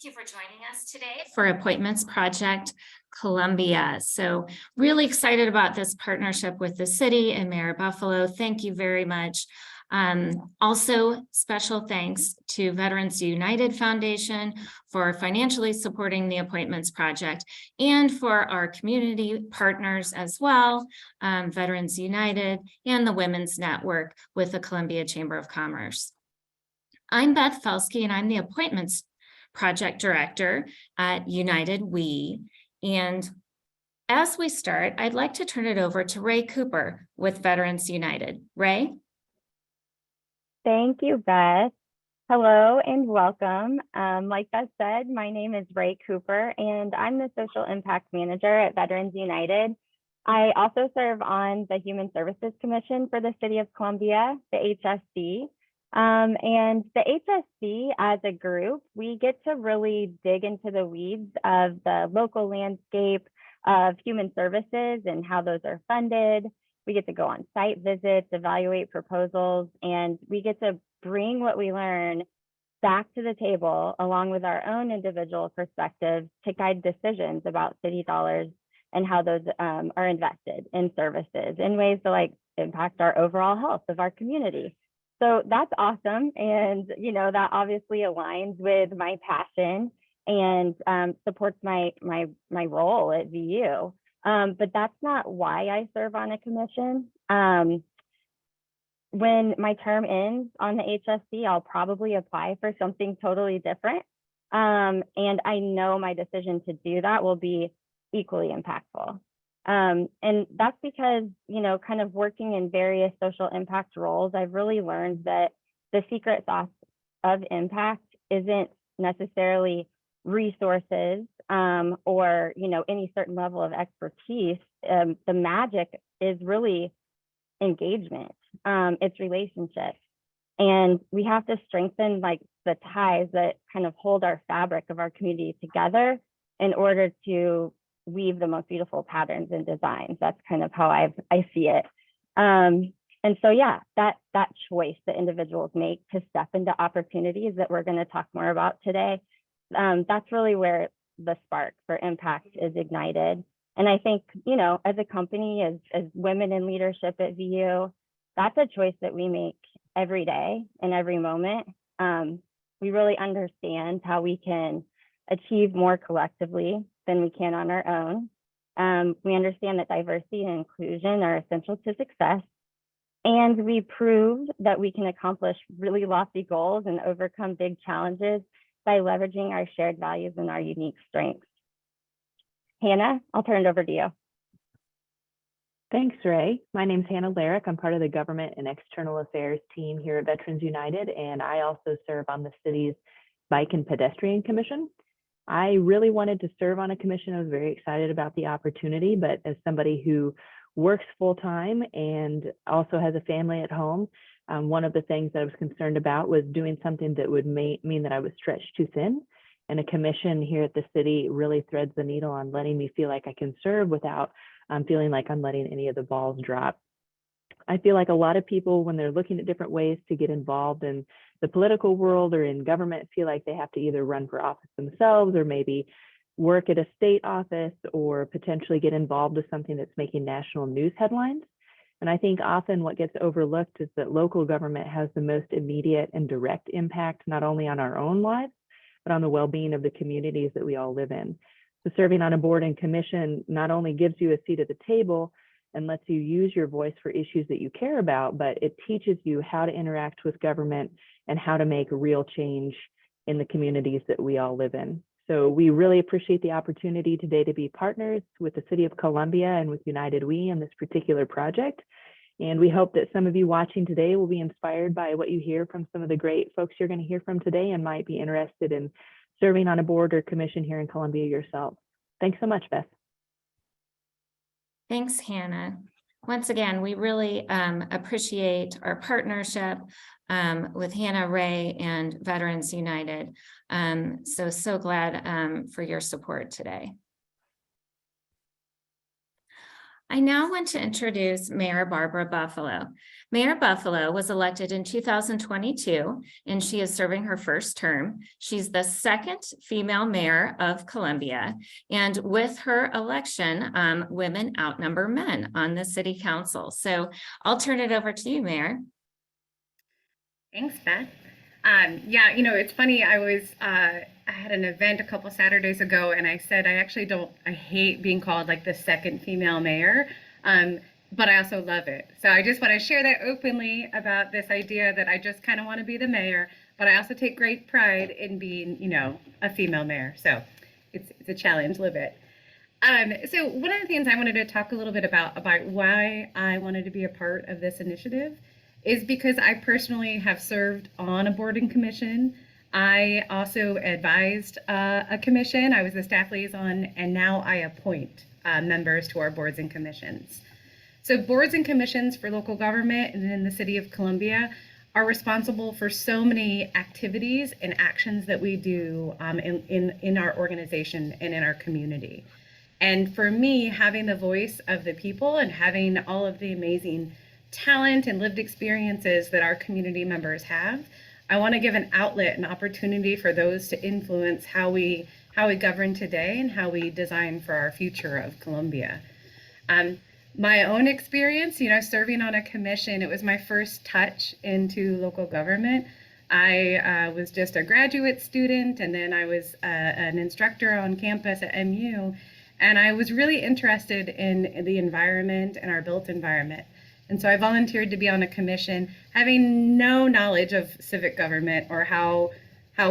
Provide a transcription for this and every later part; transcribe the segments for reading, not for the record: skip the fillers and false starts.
Thank you for joining us today for Appointments Project Columbia. So really excited about this partnership with the city and Mayor Buffalo. Thank you very much. Also, special thanks to Veterans United Foundation for financially supporting the Appointments Project and for our community partners as well, Veterans United and the Women's Network with the Columbia Chamber of Commerce. I'm Beth Felsky and I'm the Appointments Project Director at United We. And as we start, I'd like to turn it over to Ray Cooper with Veterans United. Ray? Thank you, Beth. Hello and welcome. Like Beth said, my name is Ray Cooper and I'm the Social Impact Manager at Veterans United. I also serve on the Human Services Commission for the City of Columbia, the HSC. And the HSC as a group, we get to really dig into the weeds of the local landscape of human services and how those are funded. We get to go on site visits, evaluate proposals, and we get to bring what we learn back to the table along with our own individual perspectives to guide decisions about city dollars and how those are invested in services in ways to impact our overall health of our community. So that's awesome. And, that obviously aligns with my passion and supports my role at VU. But that's not why I serve on a commission. When my term ends on the HSC, I'll probably apply for something totally different. And I know my decision to do that will be equally impactful. And that's because, kind of working in various social impact roles, I've really learned that the secret sauce of impact isn't necessarily resources or, any certain level of expertise. The magic is really engagement. It's relationships. And we have to strengthen the ties that kind of hold our fabric of our community together in order to weave the most beautiful patterns and designs. That's kind of how I see it. And so, yeah, that choice that individuals make to step into opportunities that we're going to talk more about today, that's really where the spark for impact is ignited. And I think, as a company, as women in leadership at VU, that's a choice that we make every day and every moment. We really understand how we can achieve more collectively than we can on our own. We understand that diversity and inclusion are essential to success. And we proved that we can accomplish really lofty goals and overcome big challenges by leveraging our shared values and our unique strengths. Hannah, I'll turn it over to you. Thanks, Ray. My name's Hannah Larrick. I'm part of the Government and External Affairs team here at Veterans United, and I also serve on the city's Bike and Pedestrian Commission. I really wanted to serve on a commission. I was very excited about the opportunity, but as somebody who works full-time and also has a family at home, one of the things that I was concerned about was doing something that would mean that I was stretched too thin. And a commission here at the city really threads the needle on letting me feel like I can serve without feeling like I'm letting any of the balls drop. I feel like a lot of people, when they're looking at different ways to get involved in the political world or in government, feel like they have to either run for office themselves or maybe work at a state office or potentially get involved with something that's making national news headlines. And I think often what gets overlooked is that local government has the most immediate and direct impact, not only on our own lives, but on the well-being of the communities that we all live in. So serving on a board and commission not only gives you a seat at the table and lets you use your voice for issues that you care about, but it teaches you how to interact with government and how to make real change in the communities that we all live in. So we really appreciate the opportunity today to be partners with the City of Columbia and with United We in this particular project. And we hope that some of you watching today will be inspired by what you hear from some of the great folks you're going to hear from today and might be interested in serving on a board or commission here in Columbia yourself. Thanks so much, Beth. Thanks, Hannah. Once again, we really appreciate our partnership with Hannah, Ray, and Veterans United. So glad for your support today. I now want to introduce Mayor Barbara Buffalo. Mayor Buffalo was elected in 2022, and she is serving her first term. She's the second female mayor of Columbia, and with her election, women outnumber men on the city council. So I'll turn it over to you, Mayor. Thanks, Beth. Yeah, it's funny. I had an event a couple Saturdays ago, and I said I hate being called like the second female mayor, but I also love it. So I just want to share that openly about this idea that I just kind of want to be the mayor, but I also take great pride in being, a female mayor. So it's a challenge, live it. So one of the things I wanted to talk a little bit about why I wanted to be a part of this initiative is because I personally have served on a board and commission. I also advised a commission. I was the staff liaison, and now I appoint members to our boards and commissions. So boards and commissions for local government and in the city of Columbia are responsible for so many activities and actions that we do in our organization and in our community. And for me, having the voice of the people and having all of the amazing talent and lived experiences that our community members have, I want to give an outlet and opportunity for those to influence how we govern today and how we design for our future of Columbia. My own experience, serving on a commission, it was my first touch into local government. I was just a graduate student, and then I was an instructor on campus at MU, and I was really interested in the environment and our built environment. And so I volunteered to be on a commission, having no knowledge of civic government or how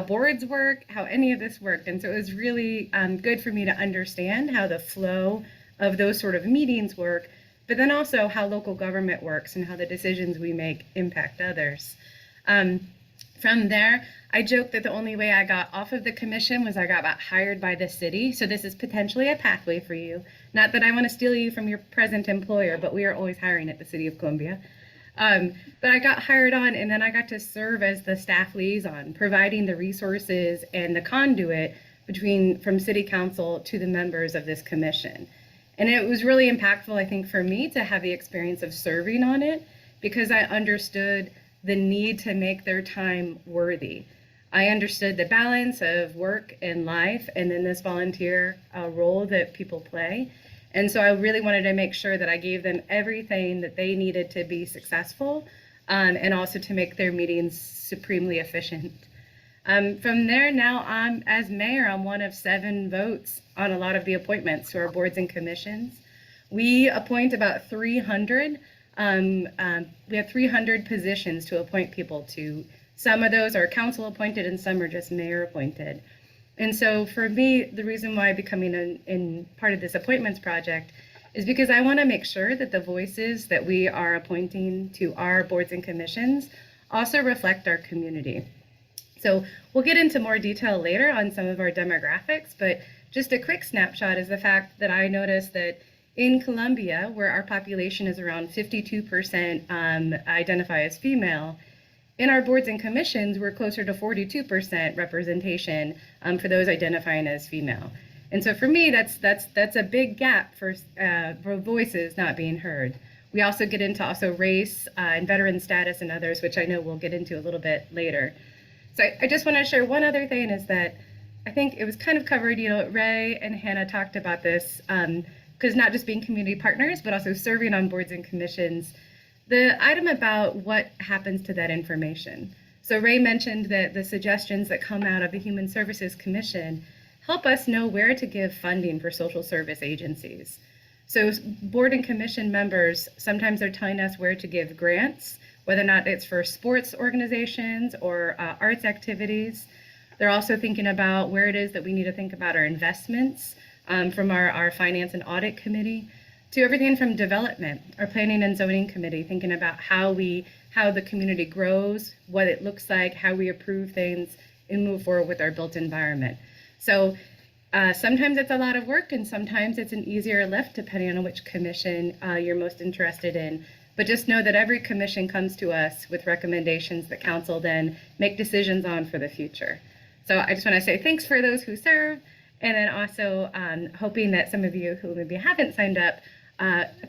boards work, how any of this worked. And so it was really good for me to understand how the flow of those sort of meetings work, but then also how local government works and how the decisions we make impact others. From there, I joked that the only way I got off of the commission was I got hired by the city. So this is potentially a pathway for you. Not that I want to steal you from your present employer, but we are always hiring at the City of Columbia. But I got hired on, and then I got to serve as the staff liaison, providing the resources and the conduit from City Council to the members of this commission. And it was really impactful, I think, for me to have the experience of serving on it, because I understood the need to make their time worthy. I understood the balance of work and life, and then this volunteer role that people play. And so I really wanted to make sure that I gave them everything that they needed to be successful, and also to make their meetings supremely efficient. From there, now as mayor, I'm one of 7 votes on a lot of the appointments to our boards and commissions. We appoint about 300. We have 300 positions to appoint people to. Some of those are council appointed and some are just mayor appointed. And so for me, the reason why becoming in part of this appointments project is because I want to make sure that the voices that we are appointing to our boards and commissions also reflect our community. So we'll get into more detail later on some of our demographics, but just a quick snapshot is the fact that I noticed that in Columbia, where our population is around 52% identify as female, in our boards and commissions, we're closer to 42% representation for those identifying as female. And so for me, that's a big gap for voices not being heard. We also get into race and veteran status and others, which I know we'll get into a little bit later. So I just want to share one other thing is that I think it was kind of covered, Ray and Hannah talked about this, because not just being community partners, but also serving on boards and commissions. The item about what happens to that information. So Ray mentioned that the suggestions that come out of the Human Services Commission help us know where to give funding for social service agencies. So board and commission members, sometimes they're telling us where to give grants, whether or not it's for sports organizations or arts activities. They're also thinking about where it is that we need to think about our investments from our finance and audit committee, to everything from development, our planning and zoning committee, thinking about how the community grows, what it looks like, how we approve things, and move forward with our built environment. So sometimes it's a lot of work, and sometimes it's an easier lift, depending on which commission you're most interested in. But just know that every commission comes to us with recommendations that council then make decisions on for the future. So I just want to say thanks for those who serve, and then also hoping that some of you who maybe haven't signed up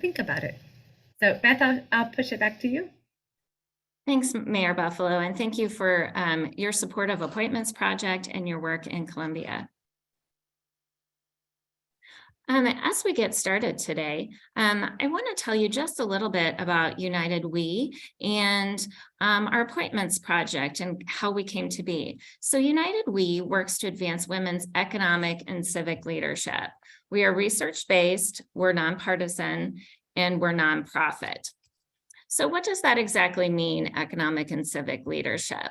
think about it. So Beth, I'll push it back to you. Thanks, Mayor Buffalo, and thank you for your support of Appointments Project and your work in Columbia. As we get started today, I want to tell you just a little bit about United We and our Appointments Project and how we came to be. So United We works to advance women's economic and civic leadership. We are research-based, we're nonpartisan, and we're nonprofit. So what does that exactly mean, economic and civic leadership?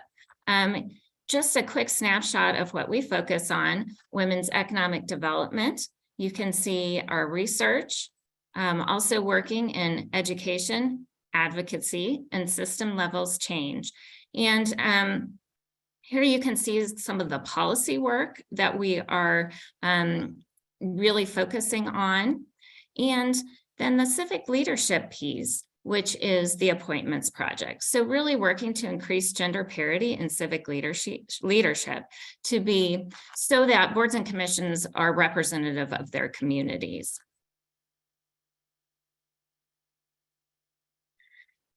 Just a quick snapshot of what we focus on: women's economic development. You can see our research, also working in education, advocacy, and system levels change. And here you can see some of the policy work that we are really focusing on. And then the civic leadership piece, which is the Appointments Project. So really working to increase gender parity in civic leadership to be so that boards and commissions are representative of their communities.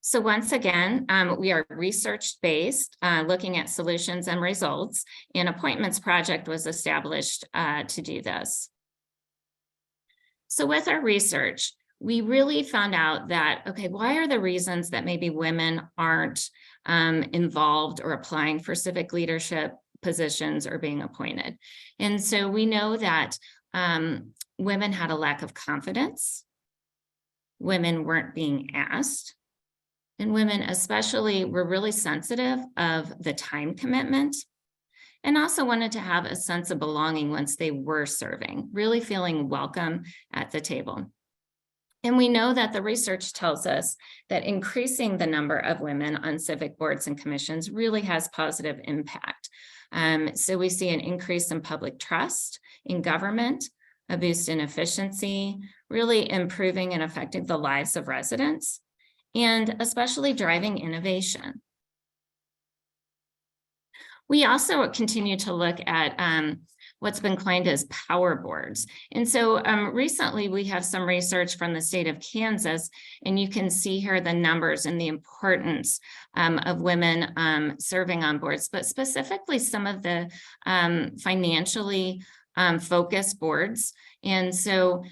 So once again, we are research-based, looking at solutions and results, and Appointments Project was established to do this. So with our research, we really found out that, okay, why are the reasons that maybe women aren't involved or applying for civic leadership positions or being appointed? And so we know that women had a lack of confidence, women weren't being asked, and women especially were really sensitive of the time commitment, and also wanted to have a sense of belonging once they were serving, really feeling welcome at the table. And we know that the research tells us that increasing the number of women on civic boards and commissions really has positive impact. So we see an increase in public trust in government, a boost in efficiency, really improving and affecting the lives of residents, and especially driving innovation. We also continue to look at what's been coined as power boards. And so recently we have some research from the state of Kansas, and you can see here the numbers and the importance of women serving on boards, but specifically some of the financially focused boards. And so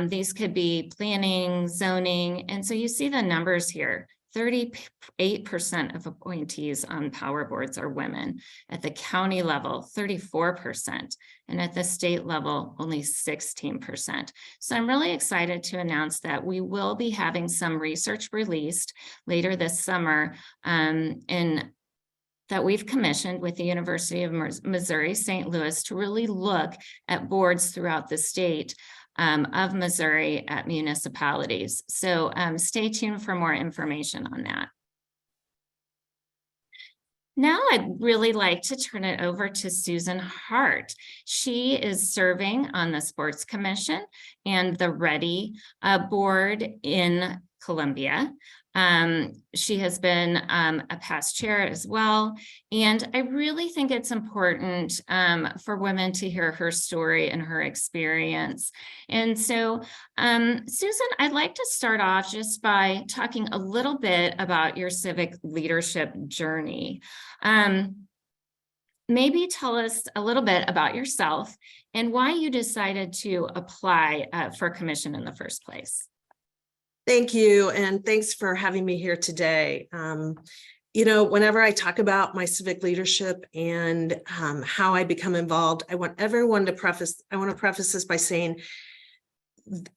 these could be planning, zoning, and so you see the numbers here. 38% of appointees on power boards are women. At the county level, 34%, and at the state level, only 16%. So I'm really excited to announce that we will be having some research released later this summer that we've commissioned with the University of Missouri, St. Louis, to really look at boards throughout the state of Missouri at municipalities. So stay tuned for more information on that. Now I'd really like to turn it over to Susan Hart. She is serving on the Sports Commission and the READY board in Columbia. She has been a past chair as well. And I really think it's important for women to hear her story and her experience. And so, Susan, I'd like to start off just by talking a little bit about your civic leadership journey. Maybe tell us a little bit about yourself and why you decided to apply for a commission in the first place. Thank you, and thanks for having me here today. You know, whenever I talk about my civic leadership and how I become involved, I want to preface this by saying,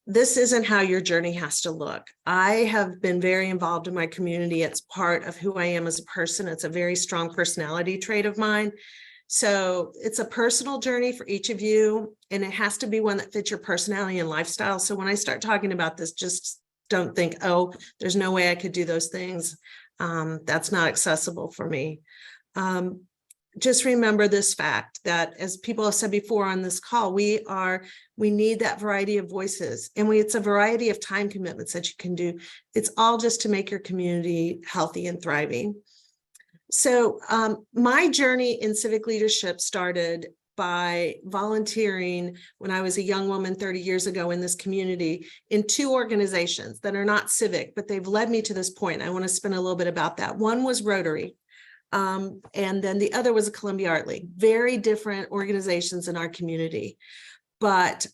this isn't how your journey has to look. I have been very involved in my community. It's part of who I am as a person. It's a very strong personality trait of mine. So it's a personal journey for each of you, and it has to be one that fits your personality and lifestyle. So when I start talking about this, just don't think, oh, there's no way I could do those things. That's not accessible for me. Just remember this fact that, as people have said before on this call, we need that variety of voices, and it's a variety of time commitments that you can do. It's all just to make your community healthy and thriving. So my journey in civic leadership started by volunteering when I was a young woman 30 years ago in this community in 2 organizations that are not civic, but they've led me to this point. I want to spend a little bit about that. One was Rotary. And then the other was a Columbia Art League, very different organizations in our community. But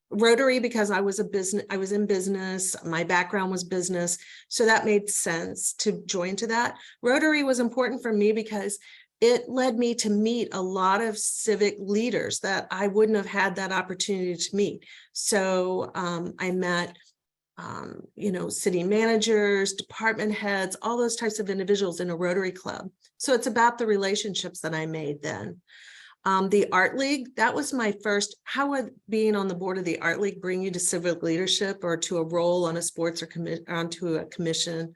Rotary, because I was in business, my background was business, so that made sense to join to that. Rotary was important for me because it led me to meet a lot of civic leaders that I wouldn't have had that opportunity to meet. So I met city managers, department heads, all those types of individuals in a Rotary club. So it's about the relationships that I made then. The Art League, that was my first. How would being on the board of the Art League bring you to civic leadership or to a role on a sports or onto a commission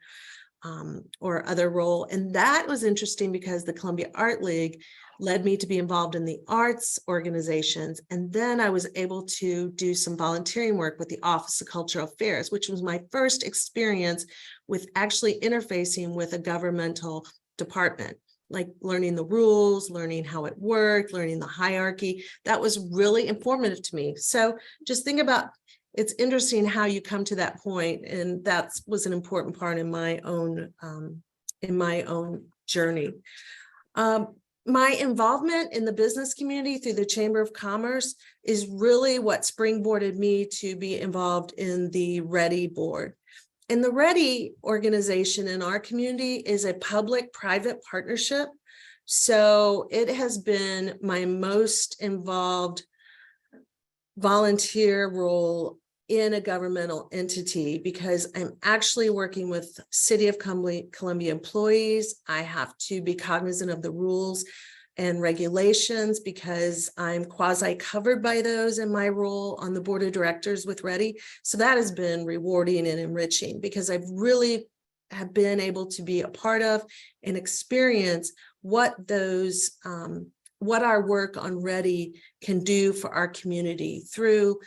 or other role? And that was interesting because the Columbia Art League led me to be involved in the arts organizations. And then I was able to do some volunteering work with the Office of Cultural Affairs, which was my first experience with actually interfacing with a governmental department, like learning the rules, learning how it worked, learning the hierarchy. That was really informative to me. So just think about, it's interesting how you come to that point, and that was an important part in my own journey. My involvement in the business community through the Chamber of Commerce is really what springboarded me to be involved in the READY board. And the READY organization in our community is a public-private partnership. So it has been my most involved volunteer role in a governmental entity because I'm actually working with City of Columbia employees. I have to be cognizant of the rules and regulations because I'm quasi covered by those in my role on the board of directors with READY. So that has been rewarding and enriching because I've really have been able to be a part of and experience what those what our work on READY can do for our community through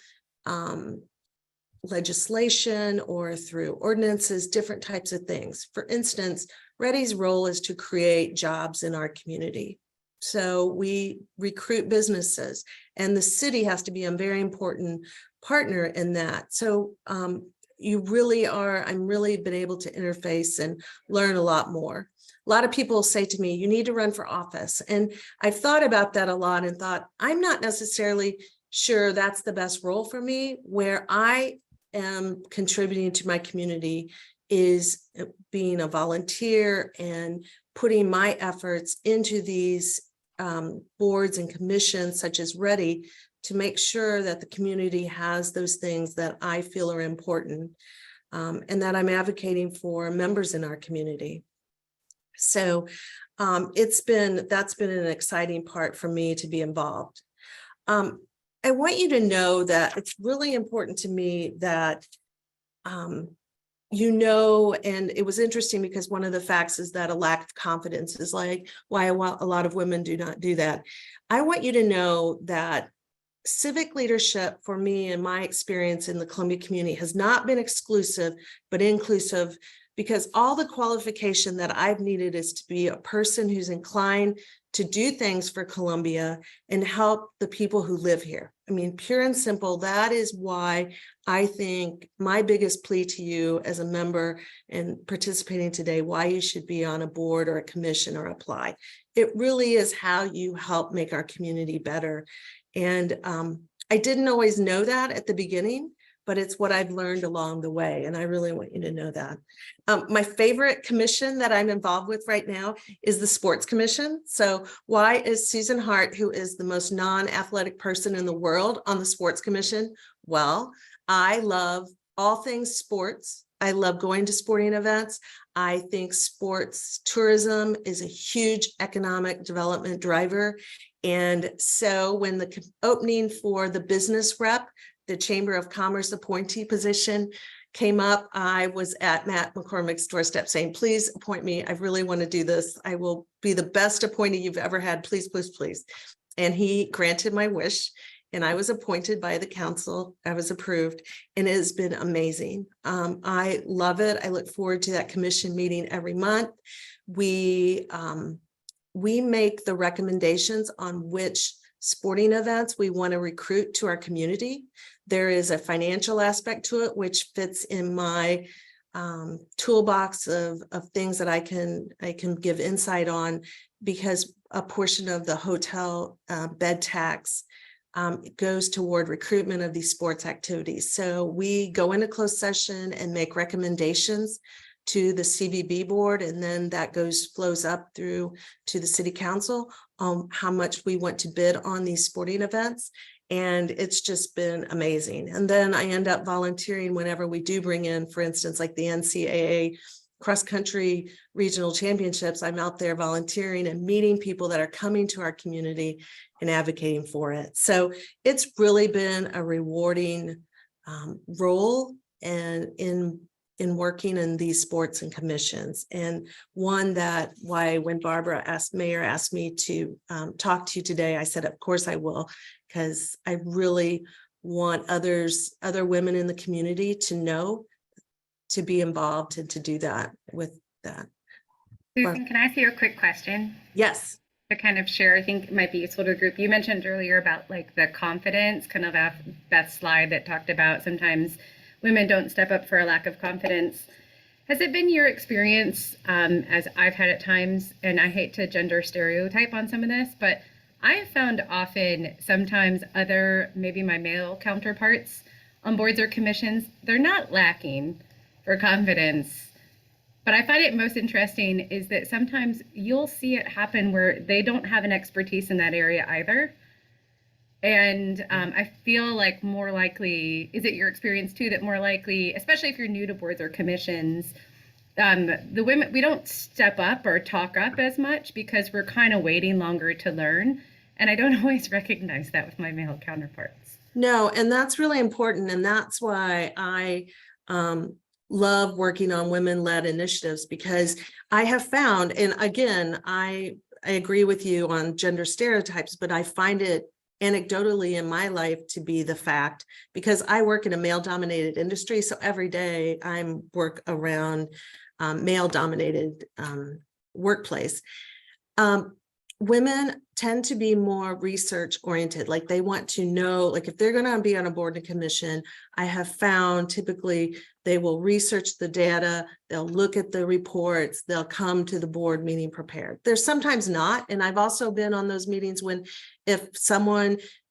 legislation or through ordinances, different types of things. For instance, READY's role is to create jobs in our community. So we recruit businesses, and the city has to be a very important partner in that. So you really are, I'm really been able to interface and learn a lot more. A lot of people say to me, you need to run for office. And I've thought about that a lot and thought, I'm not necessarily sure that's the best role for me. Where I am contributing to my community is being a volunteer and putting my efforts into these boards and commissions such as READY to make sure that the community has those things that I feel are important and that I'm advocating for members in our community. So that's been an exciting part for me to be involved. I want you to know that it's really important to me that and it was interesting because one of the facts is that a lack of confidence is like why a lot of women do not do that. I want you to know that civic leadership for me and my experience in the Columbia community has not been exclusive, but inclusive, because all the qualification that I've needed is to be a person who's inclined to do things for Columbia and help the people who live here. I mean, pure and simple, that is why I think my biggest plea to you as a member and participating today, why you should be on a board or a commission or apply. It really is how you help make our community better. And I didn't always know that at the beginning, but it's what I've learned along the way. And I really want you to know that. My favorite commission that I'm involved with right now is the Sports Commission. So why is Susan Hart, who is the most non-athletic person in the world, on the Sports Commission? Well, I love all things sports. I love going to sporting events. I think sports tourism is a huge economic development driver. And so when the opening for the business rep, the Chamber of Commerce appointee position came up, I was at Matt McCormick's doorstep saying, please appoint me. I really want to do this. I will be the best appointee you've ever had. Please, please, please. And he granted my wish. And I was appointed by the council. I was approved, and it has been amazing. I love it. I look forward to that commission meeting every month. We we make the recommendations on which sporting events we want to recruit to our community. There is a financial aspect to it, which fits in my toolbox of things that I can give insight on, because a portion of the hotel bed tax goes toward recruitment of these sports activities. So we go into closed session and make recommendations to the CVB board, and then that flows up through to the city council on how much we want to bid on these sporting events. And it's just been amazing. And then I end up volunteering whenever we do bring in, for instance, like the NCAA cross-country regional championships. I'm out there volunteering and meeting people that are coming to our community and advocating for it. So it's really been a rewarding role and in working in these sports and commissions, and one that when Mayor asked me to talk to you today, I said, of course I will, because I really want other women in the community to know, to be involved, and to do that with that. Susan, can I ask you a quick question? Yes. To kind of share, I think it might be useful to the group. You mentioned earlier about like the confidence, kind of that slide that talked about sometimes women don't step up for a lack of confidence. Has it been your experience, as I've had at times, and I hate to gender stereotype on some of this, but I have found often sometimes maybe my male counterparts on boards or commissions, they're not lacking for confidence. But I find it most interesting is that sometimes you'll see it happen where they don't have an expertise in that area either. And I feel like more likely, is it your experience too, that more likely, especially if you're new to boards or commissions, the women, we don't step up or talk up as much because we're kind of waiting longer to learn. And I don't always recognize that with my male counterparts. No, and that's really important. And that's why I love working on women-led initiatives, because I have found, and again, I agree with you on gender stereotypes, but I find it anecdotally in my life to be the fact, because I work in a male-dominated industry. So every day I work around male-dominated workplace. Women tend to be more research oriented. Like they want to know, like if they're going to be on a board and commission, I have found typically they will research the data, they'll look at the reports, they'll come to the board meeting prepared. There's sometimes not. And I've also been on those meetings when if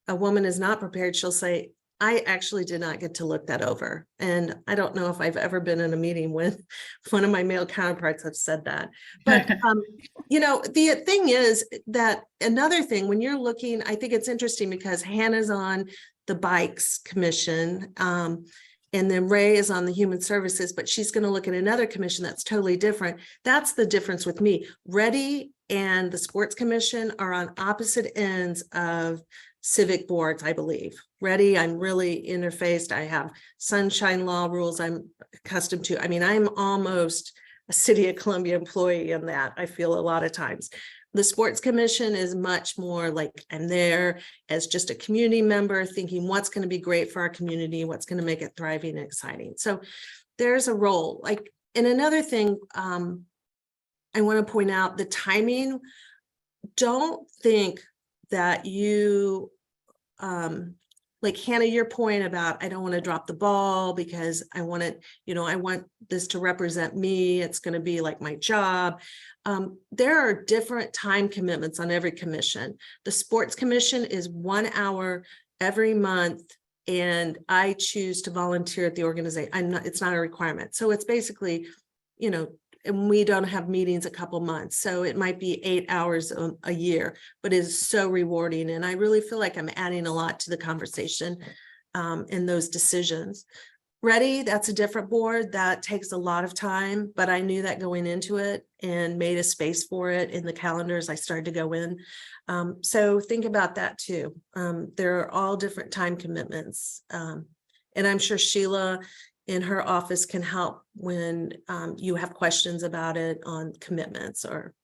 a woman is not prepared, she'll say, I actually did not get to look that over. And I don't know if I've ever been in a meeting with one of my male counterparts have said that. But, the thing is that another thing, when you're looking, I think it's interesting because Hannah's on the Bikes Commission, and then Ray is on the Human Services, but she's going to look at another commission that's totally different. That's the difference with me. Ready and the Sports Commission are on opposite ends of civic boards, I believe. Ready, I'm really interfaced. I have sunshine law rules I'm accustomed to. I mean, I'm almost a City of Columbia employee in that, I feel a lot of times. The Sports Commission is much more like I'm there as just a community member thinking what's going to be great for our community, what's going to make it thriving and exciting. So there's a role. Like, and another thing I want to point out, the timing. Don't think that you like Hannah, your point about I don't want to drop the ball because I want it, I want this to represent me. It's going to be like my job. There are different time commitments on every commission. The Sports Commission is 1 hour every month, and I choose to volunteer at the organization. It's not a requirement. So it's basically, and we don't have meetings a couple months. So it might be 8 hours a year, but it is so rewarding. And I really feel like I'm adding a lot to the conversation in those decisions. Ready, that's a different board. That takes a lot of time, but I knew that going into it and made a space for it in the calendars I started to go in. So think about that too. There are all different time commitments. And I'm sure Sheila in her office can help when you have questions about it on commitments or.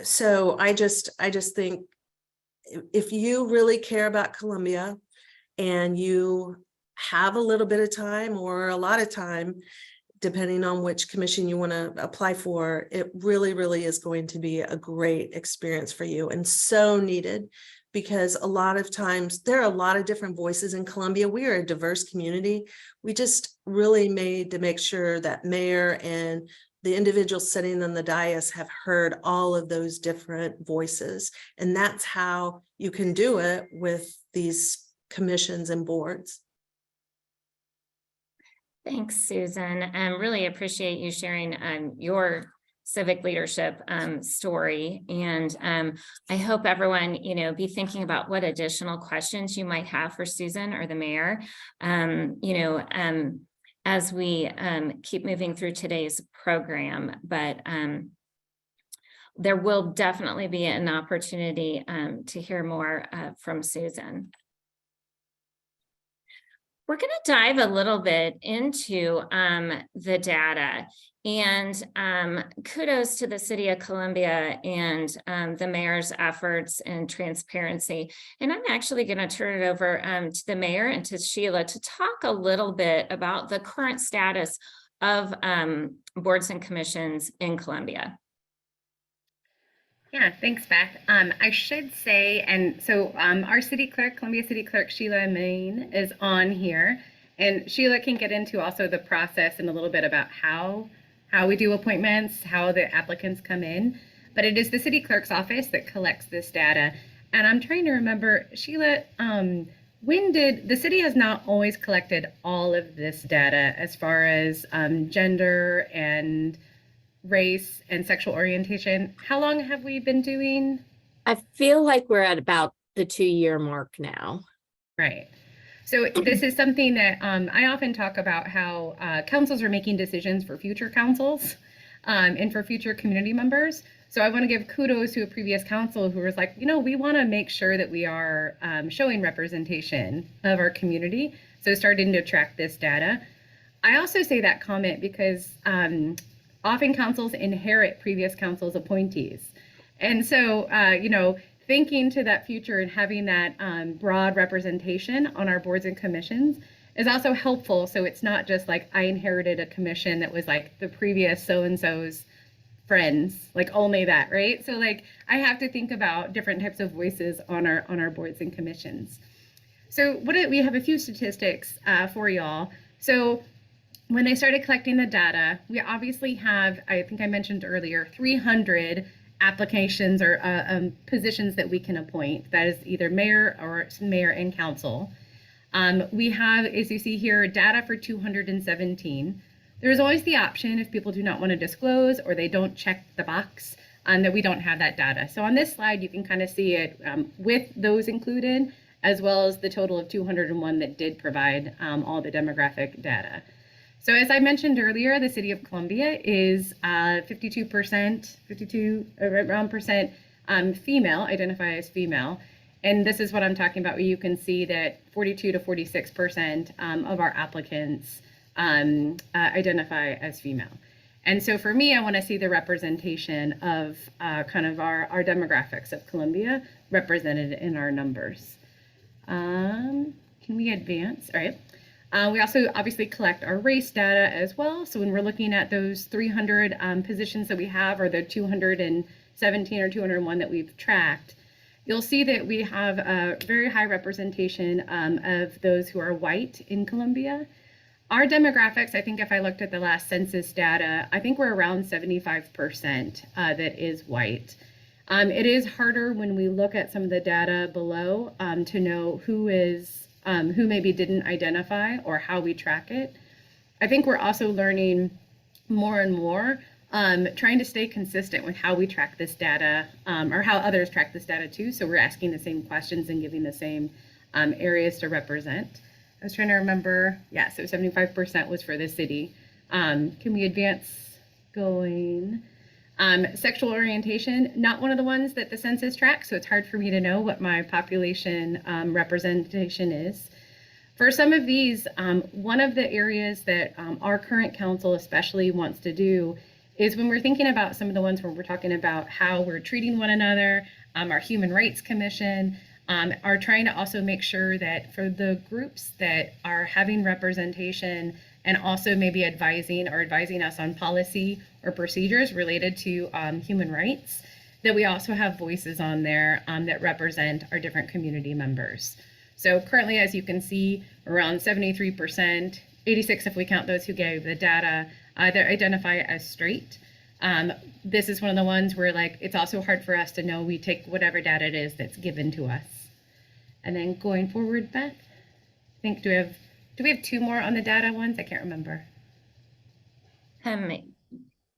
So I just think if you really care about Columbia and you have a little bit of time or a lot of time, depending on which commission you want to apply for, it really, really is going to be a great experience for you and so needed, because a lot of times there are a lot of different voices in Columbia. We are a diverse community. We just really made to make sure that mayor and the individuals sitting on the dais have heard all of those different voices. And that's how you can do it with these commissions and boards. Thanks, Susan. Really appreciate you sharing your civic leadership story. And I hope everyone, be thinking about what additional questions you might have for Susan or the mayor, as we keep moving through today's program. But there will definitely be an opportunity to hear more from Susan. We're going to dive a little bit into the data, and kudos to the City of Columbia and the mayor's efforts and transparency. And I'm actually going to turn it over to the mayor and to Sheila to talk a little bit about the current status of boards and commissions in Columbia. Yeah, thanks, Beth. I should say, and so our city clerk, Columbia City Clerk Sheila Main, is on here, and Sheila can get into also the process and a little bit about how we do appointments, how the applicants come in. But it is the city clerk's office that collects this data. And I'm trying to remember, Sheila, when did the city has not always collected all of this data as far as gender and race and sexual orientation? How long have we been doing? I feel like we're at about the 2-year mark now. Right. So this is something that I often talk about, how councils are making decisions for future councils and for future community members. So I want to give kudos to a previous council who was like, we want to make sure that we are showing representation of our community. So starting to track this data. I also say that comment because often councils inherit previous council's appointees. And so, thinking to that future and having that broad representation on our boards and commissions is also helpful. So it's not just like I inherited a commission that was like the previous so-and-so's friends, like only that, right? So like I have to think about different types of voices on our boards and commissions. So we have a few statistics for y'all. So when they started collecting the data, we obviously have, I think I mentioned earlier, 300 applications or positions that we can appoint. That is either mayor or mayor and council. We have, as you see here, data for 217. There's always the option if people do not want to disclose or they don't check the box that we don't have that data. So on this slide, you can kind of see it with those included, as well as the total of 201 that did provide all the demographic data. So as I mentioned earlier, the City of Columbia is 52% female, identify as female. And this is what I'm talking about, where you can see that 42 to 46% of our applicants identify as female. And so for me, I want to see the representation of kind of our demographics of Columbia represented in our numbers. Can we advance? All right. We also obviously collect our race data as well. So when we're looking at those 300 positions that we have, or the 217 or 201 that we've tracked, you'll see that we have a very high representation of those who are white in Columbia. Our demographics, I think if I looked at the last census data, I think we're around 75% that is white. It is harder when we look at some of the data below to know who maybe didn't identify or how we track it. I think we're also learning more and more, trying to stay consistent with how we track this data or how others track this data too. So we're asking the same questions and giving the same areas to represent. I was trying to remember, yeah, so 75% was for the city. Can we advance going? Sexual orientation, not one of the ones that the census tracks, so it's hard for me to know what my population representation is. For some of these, one of the areas that our current council especially wants to do is when we're thinking about some of the ones where we're talking about how we're treating one another, our Human Rights Commission, are trying to also make sure that for the groups that are having representation and also maybe advising us on policy or procedures related to human rights, that we also have voices on there that represent our different community members. So currently, as you can see, around 73%, 86 if we count those who gave the data, that identify as straight. This is one of the ones where like it's also hard for us to know. We take whatever data it is that's given to us. And then going forward, Beth, I think do we have two more on the data ones? I can't remember.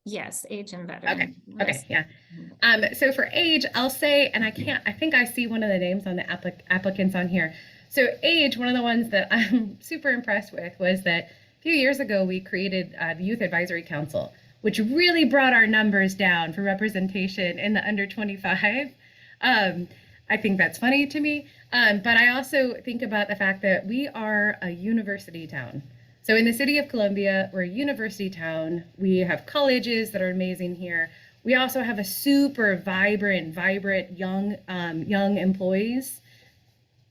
Yes, age and veteran. Okay, yeah. So for age, I'll say, and I think I see one of the names on the applicants on here. So age, one of the ones that I'm super impressed with was that a few years ago, we created the Youth Advisory Council, which really brought our numbers down for representation in the under 25. I think that's funny to me. But I also think about the fact that we are a university town. So in the city of Columbia, we're a university town. We have colleges that are amazing here. We also have a super vibrant young employees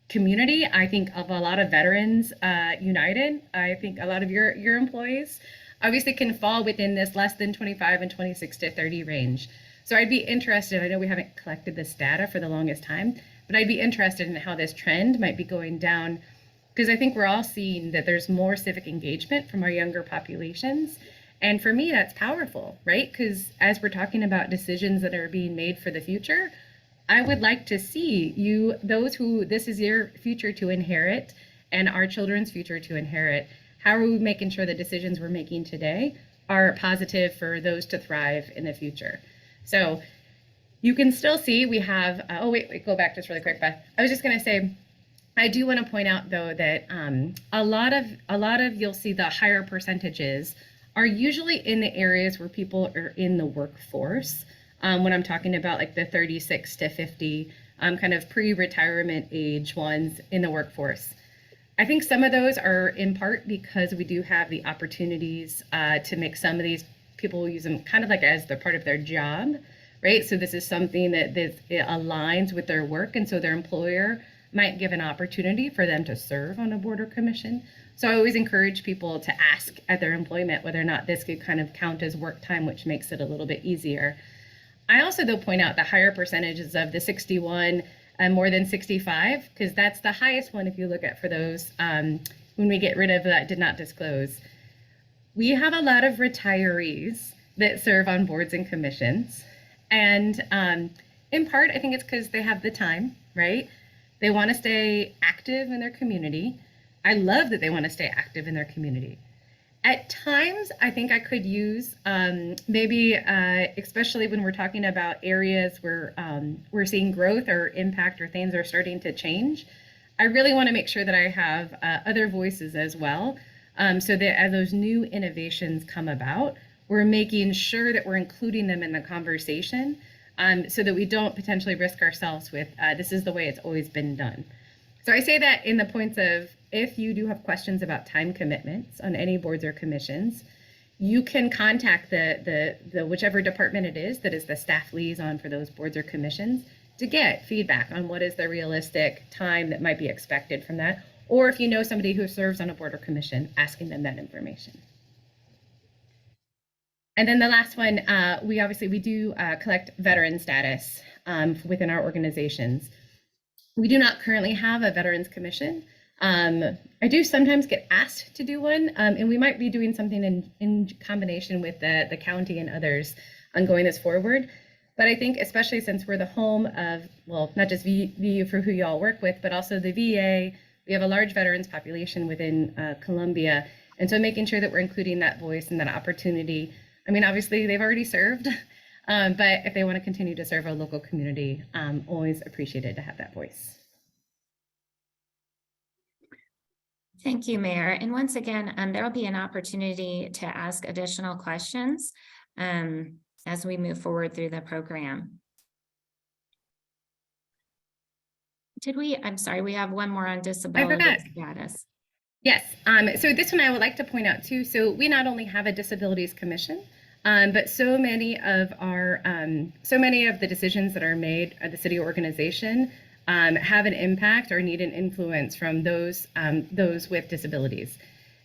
community. I think of a lot of Veterans United. I think a lot of your employees obviously can fall within this less than 25 and 26 to 30 range. So I'd be interested, I know we haven't collected this data for the longest time, but I'd be interested in how this trend might be going down, because I think we're all seeing that there's more civic engagement from our younger populations. And for me, that's powerful, right? Because as we're talking about decisions that are being made for the future, I would like to see those who this is your future to inherit and our children's future to inherit. How are we making sure the decisions we're making today are positive for those to thrive in the future? So you can still see we have, go back just really quick, Beth. I was just gonna say, I do wanna point out though that a lot of you'll see the higher percentages are usually in the areas where people are in the workforce. When I'm talking about like the 36 to 50 kind of pre-retirement age ones in the workforce. I think some of those are in part because we do have the opportunities to make some of these people use them kind of like as they're part of their job, right? So this is something that it aligns with their work, and so their employer might give an opportunity for them to serve on a board or commission. So I always encourage people to ask at their employment whether or not this could kind of count as work time, which makes it a little bit easier. I also, though, point out the higher percentages of the 61 and more than 65, because that's the highest one if you look at for those when we get rid of that did not disclose. We have a lot of retirees that serve on boards and commissions. And in part, I think it's because they have the time, right? They want to stay active in their community. I love that they want to stay active in their community. At times, I think I could use maybe, especially when we're talking about areas where we're seeing growth or impact or things are starting to change. I really want to make sure that I have other voices as well, so that as those new innovations come about, we're making sure that we're including them in the conversation, so that we don't potentially risk ourselves with this is the way it's always been done. So I say that in the points of, if you do have questions about time commitments on any boards or commissions, you can contact the whichever department it is that is the staff liaison for those boards or commissions to get feedback on what is the realistic time that might be expected from that. Or if you know somebody who serves on a board or commission, asking them that information. And then the last one, we do collect veteran status within our organizations. We do not currently have a Veterans Commission. I do sometimes get asked to do one, and we might be doing something in combination with the county and others on going this forward. But I think especially since we're the home of, well, not just VU for who you all work with, but also the VA, we have a large veterans population within Columbia. And so making sure that we're including that voice and that opportunity. I mean, obviously they've already served, but if they want to continue to serve our local community, always appreciated to have that voice. Thank you, Mayor. And once again, there will be an opportunity to ask additional questions as we move forward through the program. I'm sorry, we have one more on disability status. Yes, so this one I would like to point out too. So we not only have a disabilities commission, but so many of the decisions that are made at the city organization have an impact or need an influence from those with disabilities.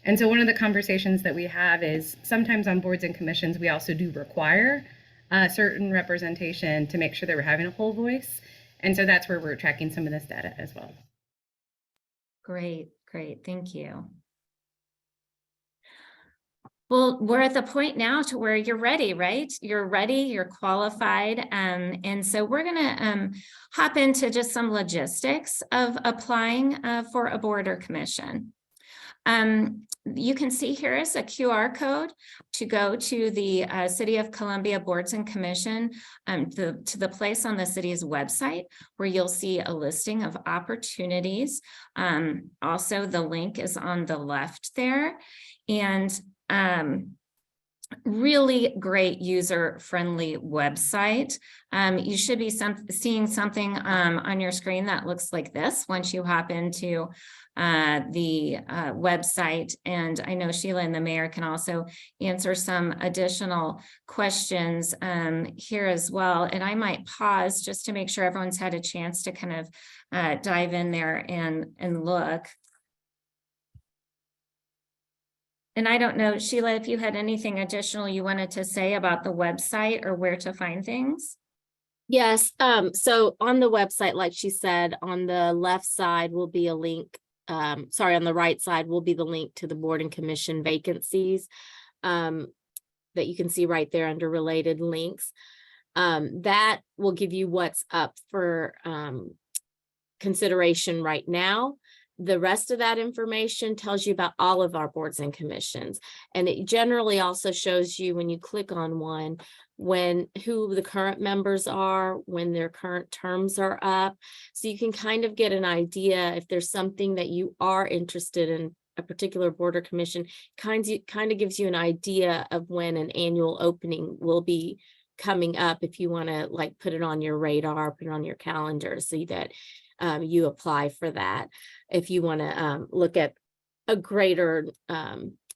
And so one of the conversations that we have is sometimes on boards and commissions, we also do require certain representation to make sure that we're having a whole voice. And so that's where we're tracking some of this data as well. Great, great, thank you. Well, we're at the point now to where you're ready, right? You're ready, you're qualified. And so we're gonna hop into just some logistics of applying for a board or commission. You can see here is a QR code to go to the City of Columbia Boards and Commission, to the place on the city's website where you'll see a listing of opportunities. Also, the link is on the left there. And really great user-friendly website. You should be seeing something on your screen that looks like this once you hop into the website. And I know Sheila and the mayor can also answer some additional questions here as well. And I might pause just to make sure everyone's had a chance to kind of dive in there and look. And I don't know, Sheila, if you had anything additional you wanted to say about the website or where to find things? Yes, so on the website, like she said, on the left side will be a link. Sorry, on the right side will be the link to the board and commission vacancies that you can see right there under related links. That will give you what's up for consideration right now. The rest of that information tells you about all of our boards and commissions. And it generally also shows you when you click on one, who the current members are, when their current terms are up. So you can kind of get an idea if there's something that you are interested in, a particular board or commission, kind of gives you an idea of when an annual opening will be coming up if you want to like put it on your radar, put it on your calendar so that you apply for that. If you want to look at a greater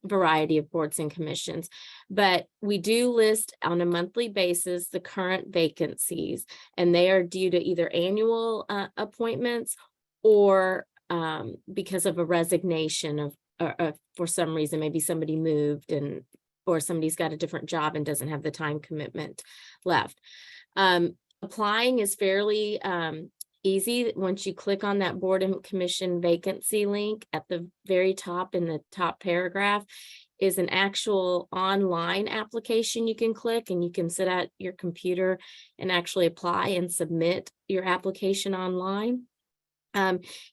variety of boards and commissions, but we do list on a monthly basis the current vacancies, and they are due to either annual appointments or because of a resignation of for some reason, maybe somebody moved or somebody's got a different job and doesn't have the time commitment left. Applying is fairly easy. Once you click on that board and commission vacancy link at the very top, in the top paragraph is an actual online application you can click, and you can sit at your computer and actually apply and submit your application online.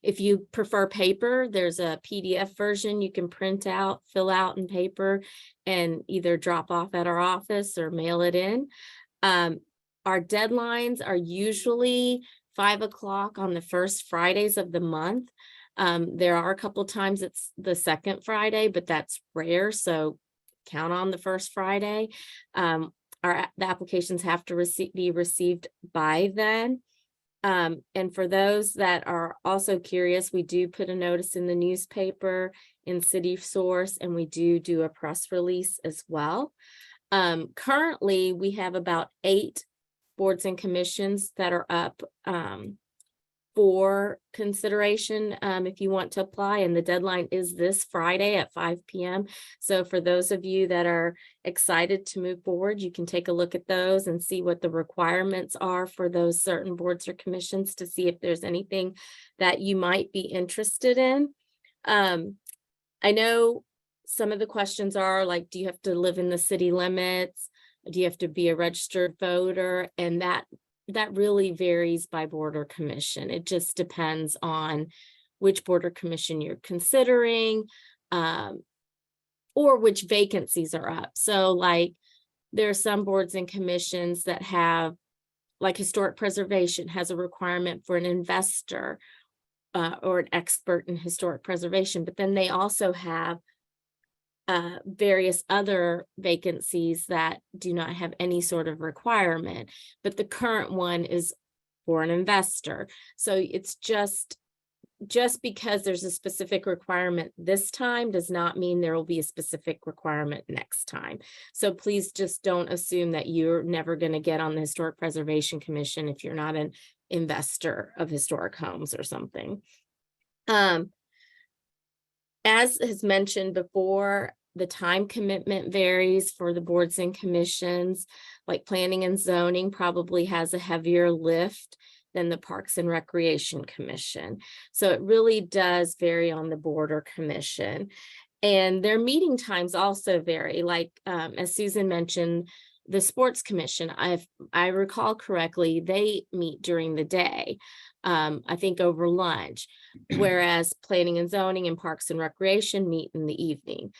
If you prefer paper, there's a PDF version you can print out, fill out in paper, and either drop off at our office or mail it in. Our deadlines are usually 5 o'clock on the first Fridays of the month. There are a couple times it's the second Friday, but that's rare. So count on the first Friday. The applications have to be received by then. And for those that are also curious, we do put a notice in the newspaper, in City Source, and we do a press release as well. Currently, we have about 8 boards and commissions that are up for consideration if you want to apply, and the deadline is this Friday at 5 p.m. So for those of you that are excited to move forward, you can take a look at those and see what the requirements are for those certain boards or commissions to see if there's anything that you might be interested in. I know some of the questions are like, do you have to live in the city limits? Do you have to be a registered voter? And that really varies by board or commission. It just depends on which board or commission you're considering, or which vacancies are up. So like there are some boards and commissions that have, like historic preservation has a requirement for an investor or an expert in historic preservation, but then they also have various other vacancies that do not have any sort of requirement, but the current one is for an investor. So it's just because there's a specific requirement this time does not mean there will be a specific requirement next time. So please just don't assume that you're never going to get on the Historic Preservation Commission if you're not an investor of historic homes or something. As has mentioned before, the time commitment varies for the boards and commissions. Like planning and zoning probably has a heavier lift than the Parks and Recreation Commission. So it really does vary on the board or commission. And their meeting times also vary. Like as Susan mentioned, the Sports Commission, if I recall correctly, they meet during the day. I think over lunch, whereas Planning and Zoning and Parks and Recreation meet in the evening.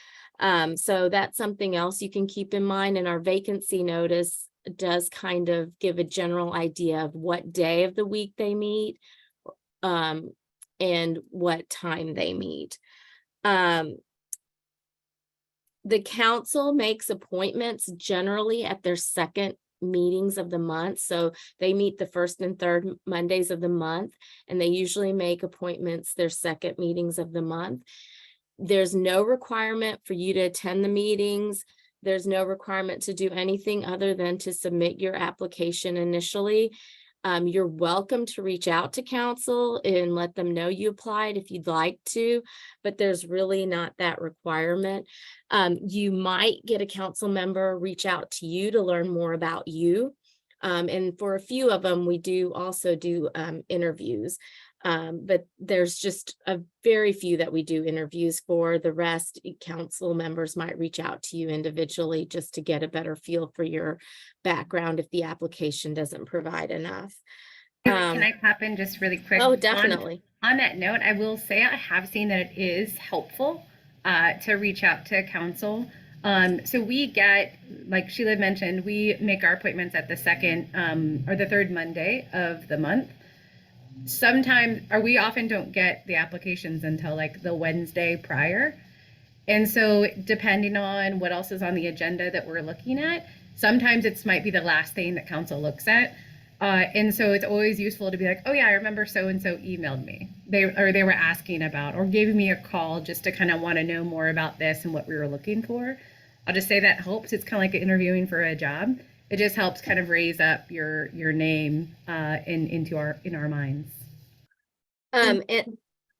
So that's something else you can keep in mind. And our vacancy notice does kind of give a general idea of what day of the week they meet, and what time they meet. The council makes appointments generally at their second meetings of the month. So they meet the first and third Mondays of the month, and they usually make appointments their second meetings of the month. There's no requirement for you to attend the meetings. There's no requirement to do anything other than to submit your application initially. You're welcome to reach out to council and let them know you applied if you'd like to, but there's really not that requirement. You might get a council member reach out to you to learn more about you. And for a few of them, we do also do interviews. But there's just a very few that we do interviews for. The rest, council members might reach out to you individually just to get a better feel for your background if the application doesn't provide enough. Can I pop in just really quick? Oh, definitely. On that note, I will say I have seen that it is helpful to reach out to council. So we get, like Sheila mentioned, we make our appointments at the second or the third Monday of the month. Sometimes, or we often don't get the applications until like the Wednesday prior. And so depending on what else is on the agenda that we're looking at, sometimes it might be the last thing that council looks at. And so it's always useful to be like, oh yeah, I remember so-and-so emailed me. They were asking about or gave me a call just to kind of want to know more about this and what we were looking for. I'll just say that helps. It's kind of like interviewing for a job. It just helps kind of raise up your name in our minds. And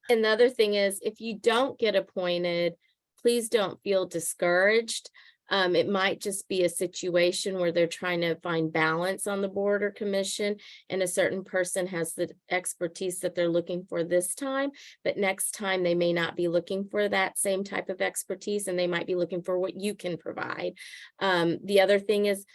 the other thing is, if you don't get appointed, please don't feel discouraged. It might just be a situation where they're trying to find balance on the board or commission, and a certain person has the expertise that they're looking for this time, but next time they may not be looking for that same type of expertise, and they might be looking for what you can provide. The other thing is,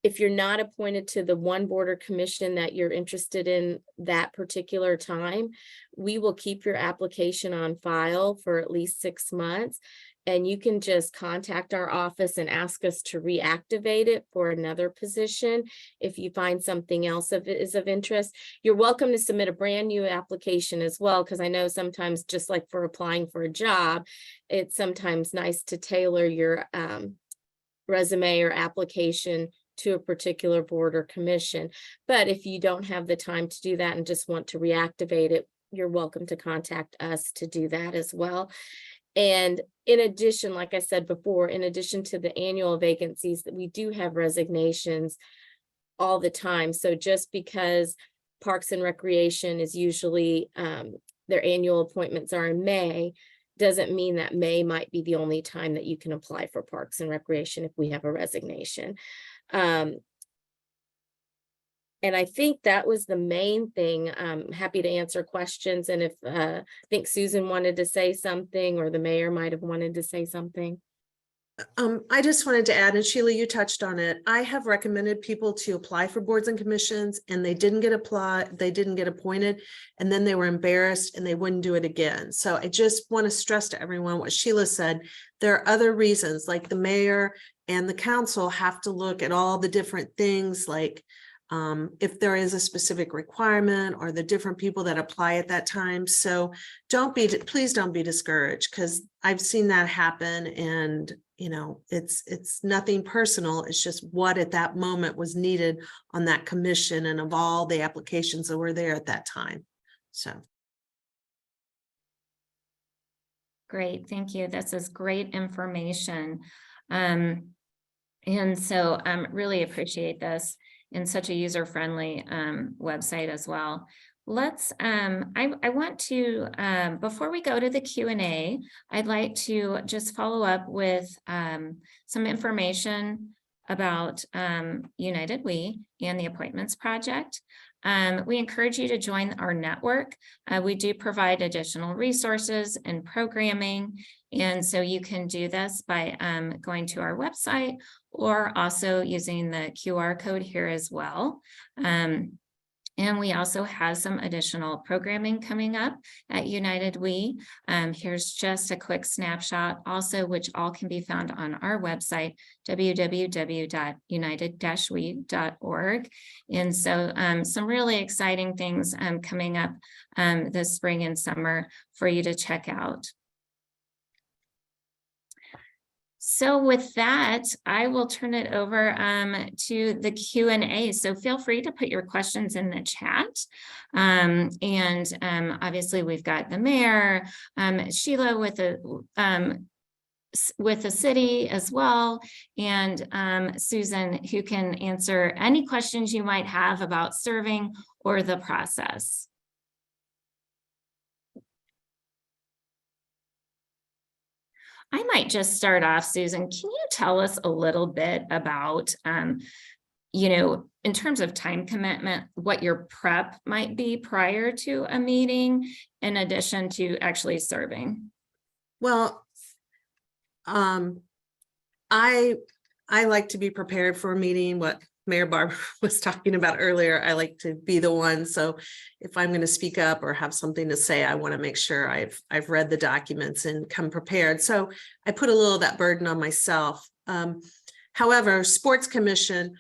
if you're not appointed to the one board or commission that you're interested in that particular time, we will keep your application on file for at least 6 months. And you can just contact our office and ask us to reactivate it for another position. If you find something else is of interest, you're welcome to submit a brand new application as well, because I know sometimes, just like for applying for a job, it's sometimes nice to tailor your resume or application to a particular board or commission. But if you don't have the time to do that and just want to reactivate it, you're welcome to contact us to do that as well. And in addition, like I said before, in addition to the annual vacancies, that we do have resignations all the time. So just because Parks and Recreation is usually their annual appointments are in May, doesn't mean that May might be the only time that you can apply for Parks and Recreation if we have a resignation. And I think that was the main thing. I'm happy to answer questions. And if I think Susan wanted to say something, or the mayor might have wanted to say something. I just wanted to add, and Sheila, you touched on it. I have recommended people to apply for boards and commissions, and they didn't get appointed, and then they were embarrassed and they wouldn't do it again. So I just want to stress to everyone what Sheila said. There are other reasons, like the mayor and the council have to look at all the different things, like if there is a specific requirement or the different people that apply at that time. So please don't be discouraged, because I've seen that happen, and it's nothing personal. It's just what at that moment was needed on that commission and of all the applications that were there at that time. So. Great, thank you. This is great information. And so really appreciate this, in such a user-friendly website as well. let's, I want to, before we go to the Q&A, I'd like to just follow up with some information about United We and the Appointments Project. We encourage you to join our network. We do provide additional resources and programming. And so you can do this by going to our website or also using the QR code here as well. And we also have some additional programming coming up at United We. Here's just a quick snapshot also, which all can be found on our website, www.united-we.org. And so some really exciting things coming up this spring and summer for you to check out. So with that, I will turn it over to the Q&A. So feel free to put your questions in the chat. Obviously we've got the mayor, Sheila with the city as well, and Susan, who can answer any questions you might have about serving or the process. I might just start off, Susan. Can you tell us a little bit about, you know, in terms of time commitment, what your prep might be prior to a meeting in addition to actually serving? Well, I like to be prepared for a meeting. What Mayor Barber was talking about earlier, I like to be the one. So if I'm going to speak up or have something to say, I want to make sure I've read the documents and come prepared. So I put a little of that burden on myself. However, Sports Commission,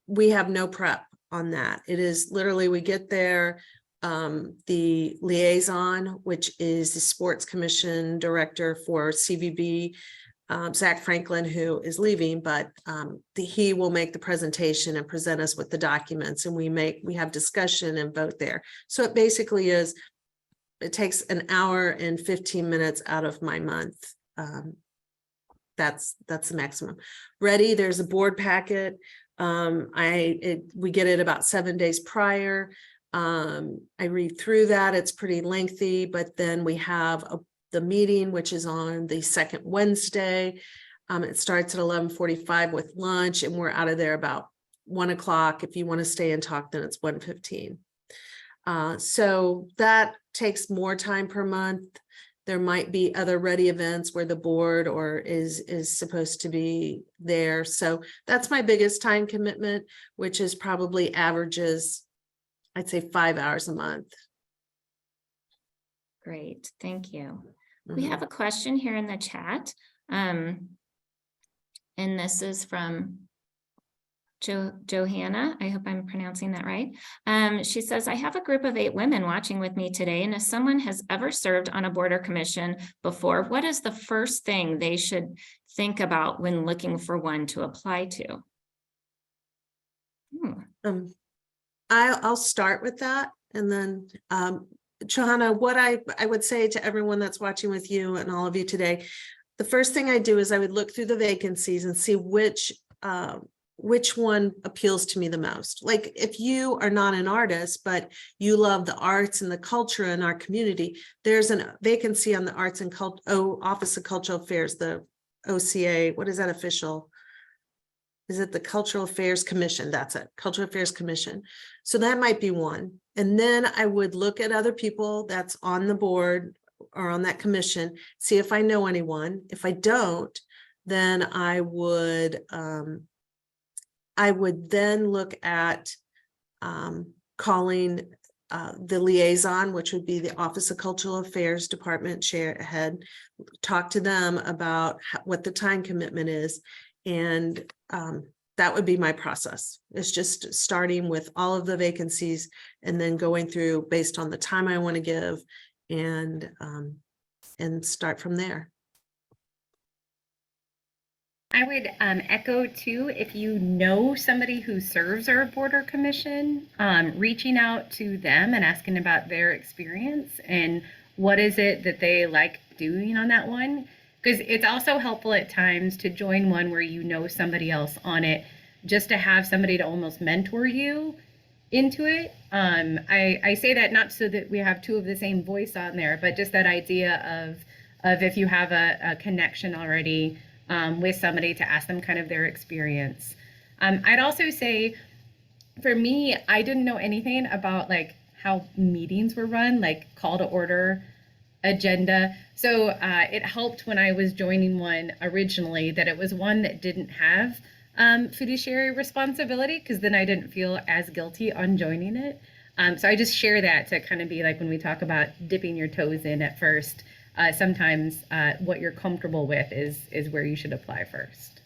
we have no prep on that. It is literally, we get there, the liaison, which is the Sports Commission director for CVB, Zach Franklin, who is leaving, but he will make the presentation and present us with the documents, and we have discussion and vote there. So it basically is, it takes an hour and 15 minutes out of my month. That's the maximum. Ready, there's a board packet. We get it about 7 days prior. I read through that. It's pretty lengthy, but then we have the meeting, which is on the second Wednesday. It starts at 11:45 with lunch, and we're out of there about 1 o'clock. If you want to stay and talk, then it's 1:15. So that takes more time per month. There might be other ready events where the board or is supposed to be there. So that's my biggest time commitment, which is probably averages, I'd say 5 hours a month. Great, thank you. We have a question here in the chat. And this is from Johanna. I hope I'm pronouncing that right. She says, I have a group of 8 women watching with me today, and if someone has ever served on a board or commission before, what is the first thing they should think about when looking for one to apply to? I'll start with that, and then Johanna, what I would say to everyone that's watching with you and all of you today, the first thing I do is I would look through the vacancies and see which one appeals to me the most. Like if you are not an artist, but you love the arts and the culture in our community, there's a vacancy on the Arts and Office of Cultural Affairs, the OCA. What is that official? Is it the Cultural Affairs Commission? That's it, Cultural Affairs Commission. So that might be one. And then I would look at other people that's on the board or on that commission, see if I know anyone. If I don't, then I would then look at calling the liaison, which would be the Office of Cultural Affairs Department head, talk to them about what the time commitment is. And that would be my process. It's just starting with all of the vacancies and then going through based on the time I want to give and start from there. I would echo too, if you know somebody who serves our board or commission, reaching out to them and asking about their experience and what is it that they like doing on that one. Because it's also helpful at times to join one where you know somebody else on it, just to have somebody to almost mentor you into it. I say that not so that we have two of the same voice on there, but just that idea of if you have a connection already with somebody, to ask them kind of their experience. I'd also say, for me, I didn't know anything about like how meetings were run, like call to order, agenda. So it helped when I was joining one originally that it was one that didn't have fiduciary responsibility, because then I didn't feel as guilty on joining it. So I just share that to kind of be like, when we talk about dipping your toes in at first, sometimes what you're comfortable with is where you should apply first.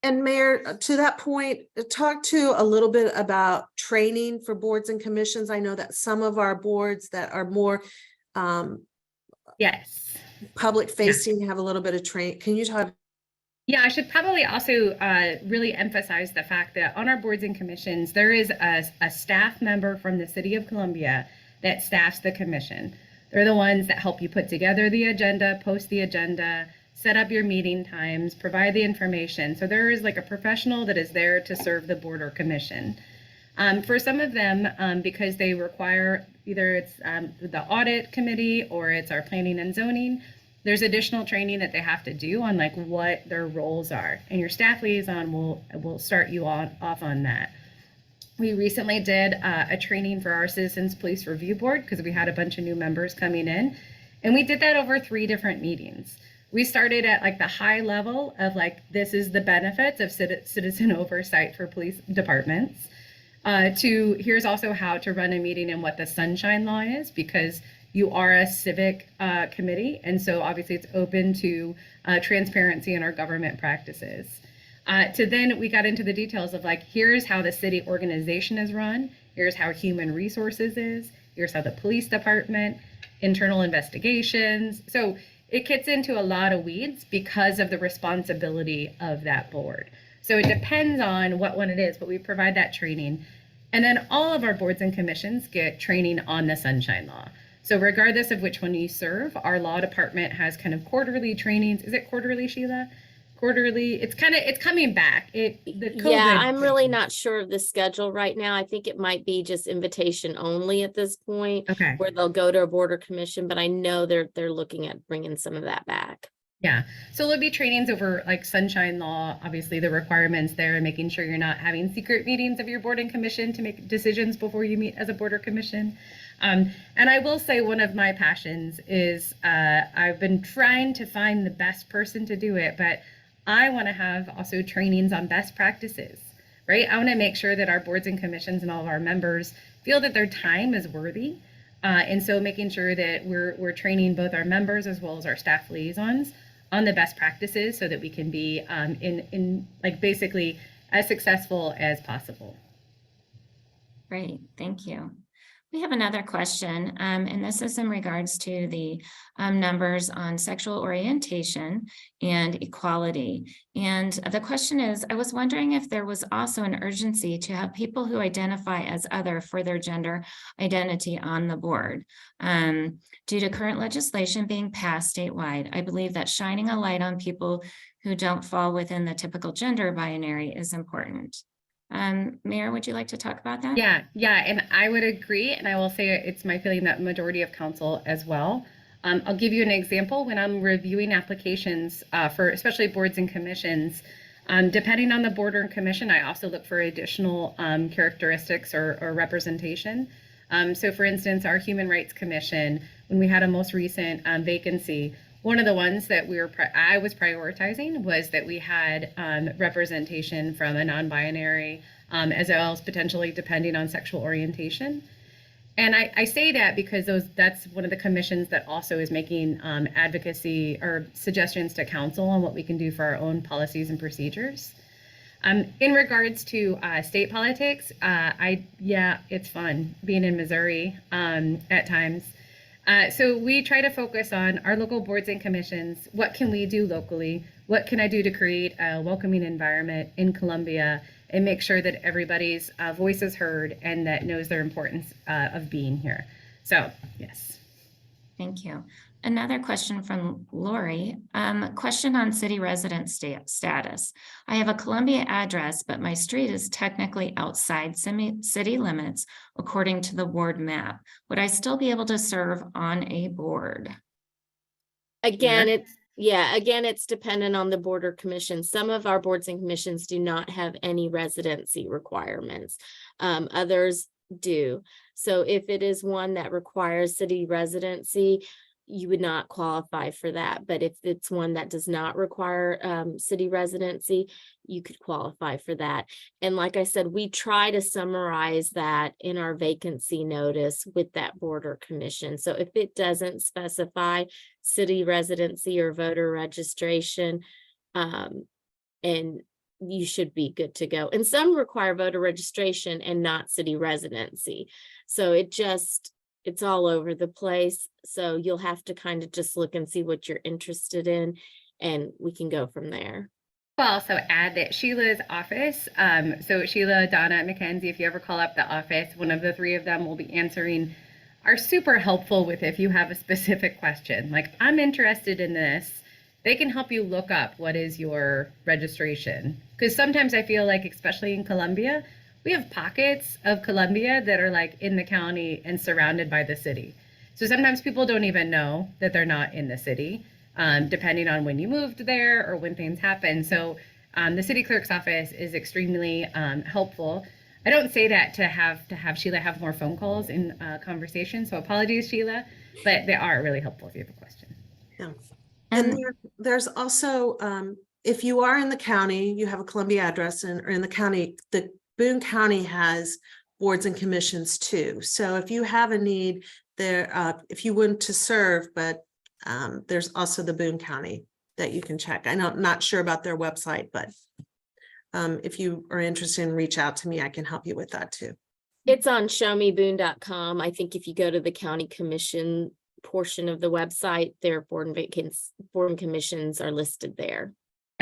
And Mayor, to that point, talk to a little bit about training for boards and commissions. I know that some of our boards that are more Yes. public facing have a little bit of training. Can you talk? Yeah, I should probably also really emphasize the fact that on our boards and commissions, there is a staff member from the City of Columbia that staffs the commission. They're the ones that help you put together the agenda, post the agenda, set up your meeting times, provide the information. So there is like a professional that is there to serve the board or commission. For some of them, because they require, either it's the audit committee or it's our planning and zoning, there's additional training that they have to do on like what their roles are. And your staff liaison will start you off on that. We recently did a training for our Citizens Police Review Board because we had a bunch of new members coming in. And we did that over 3 different meetings. We started at like the high level of like, this is the benefits of citizen oversight for police departments, to here's also how to run a meeting and what the sunshine law is, because you are a civic committee. And so obviously it's open to transparency in our government practices. To then we got into the details of like, here's how the city organization is run. Here's how human resources is. Here's how the police department, internal investigations. So it gets into a lot of weeds because of the responsibility of that board. So it depends on what one it is, but we provide that training. And then all of our boards and commissions get training on the Sunshine Law. So regardless of which one you serve, our law department has kind of quarterly trainings. Is it quarterly, Sheila? Quarterly, it's coming back. Yeah, I'm really not sure of the schedule right now. I think it might be just invitation only at this point, Okay. where they'll go to a board or commission, but I know they're looking at bringing some of that back. Yeah, so there'll be trainings over like Sunshine Law, obviously the requirements there, and making sure you're not having secret meetings of your board and commission to make decisions before you meet as a board or commission. And I will say one of my passions is I've been trying to find the best person to do it, but I want to have also trainings on best practices, right? I want to make sure that our boards and commissions and all of our members feel that their time is worthy. And so making sure that we're training both our members as well as our staff liaisons on the best practices so that we can be in like basically as successful as possible. Great, thank you. We have another question, and this is in regards to the numbers on sexual orientation and equality. And the question is, I was wondering if there was also an urgency to have people who identify as other for their gender identity on the board. Due to current legislation being passed statewide, I believe that shining a light on people who don't fall within the typical gender binary is important. Mayor, would you like to talk about that? Yeah, and I would agree, and I will say it's my feeling that majority of council as well. I'll give you an example. When I'm reviewing applications for especially boards and commissions, depending on the board or commission, I also look for additional characteristics or representation. So for instance, our Human Rights Commission, when we had a most recent vacancy, one of the ones that I was prioritizing was that we had representation from a non-binary, as well as potentially depending on sexual orientation. And I say that because that's one of the commissions that also is making advocacy or suggestions to council on what we can do for our own policies and procedures. In regards to state politics, it's fun being in Missouri at times. So we try to focus on our local boards and commissions. What can we do locally? What can I do to create a welcoming environment in Columbia and make sure that everybody's voice is heard and that knows their importance of being here? So, yes. Thank you. Another question from Lori. Question on city resident status. I have a Columbia address, but my street is technically outside city limits according to the ward map. Would I still be able to serve on a board? Again, it's dependent on the board or commission. Some of our boards and commissions do not have any residency requirements. Others do. So if it is one that requires city residency, you would not qualify for that. But if it's one that does not require city residency, you could qualify for that. And like I said, we try to summarize that in our vacancy notice with that board or commission. So if it doesn't specify city residency or voter registration, and you should be good to go. And some require voter registration and not city residency. So it's all over the place. So you'll have to kind of just look and see what you're interested in, and we can go from there. I'll also add that Sheila's office, so Sheila, Donna, Mackenzie, if you ever call up the office, one of the three of them will be answering, are super helpful with if you have a specific question. Like, I'm interested in this. They can help you look up what is your registration. Because sometimes I feel like, especially in Columbia, we have pockets of Columbia that are like in the county and surrounded by the city. So sometimes people don't even know that they're not in the city, depending on when you moved there or when things happen. So the city clerk's office is extremely helpful. I don't say that to have Sheila have more phone calls in conversation. So apologies, Sheila, but they are really helpful if you have a question. Yeah. And there's also, if you are in the county, you have a Columbia address, or in the county, the Boone County has boards and commissions too. So if you have a need there, if you want to serve, but there's also the Boone County that you can check. I'm not sure about their website, but if you are interested, reach out to me. I can help you with that too. It's on showmeboone.com. I think if you go to the county commission portion of the website, their board and commissions are listed there.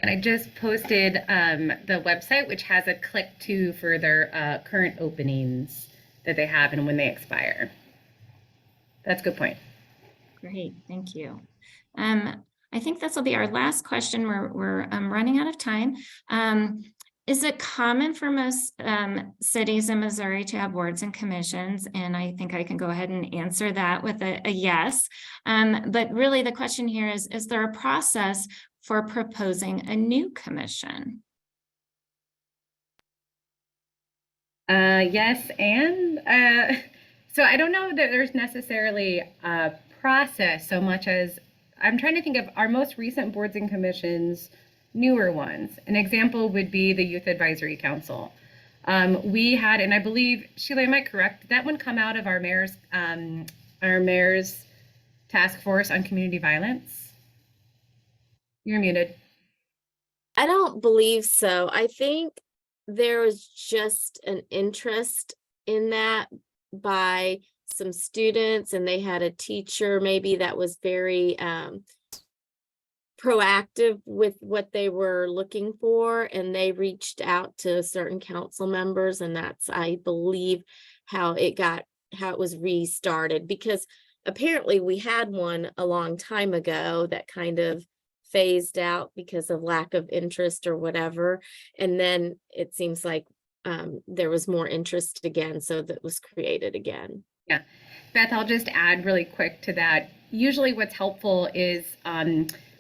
And I just posted the website, which has a click to for their current openings that they have and when they expire. That's a good point. Great, thank you. I think this will be our last question. We're running out of time. Is it common for most cities in Missouri to have boards and commissions? And I think I can go ahead and answer that with a yes. But really the question here is there a process for proposing a new commission? Yes, and so I don't know that there's necessarily a process so much as I'm trying to think of our most recent boards and commissions, newer ones. An example would be the Youth Advisory Council. We had, and I believe, Sheila, am I correct? Did that one come out of our mayor's task force on community violence? You're muted. I don't believe so. I think there was just an interest in that by some students, and they had a teacher maybe that was very proactive with what they were looking for, and they reached out to certain council members, and that's, I believe, how it was restarted, because apparently we had one a long time ago that kind of phased out because of lack of interest or whatever, and then it seems like there was more interest again, so that was created again. Yeah, Beth, I'll just add really quick to that. Usually what's helpful is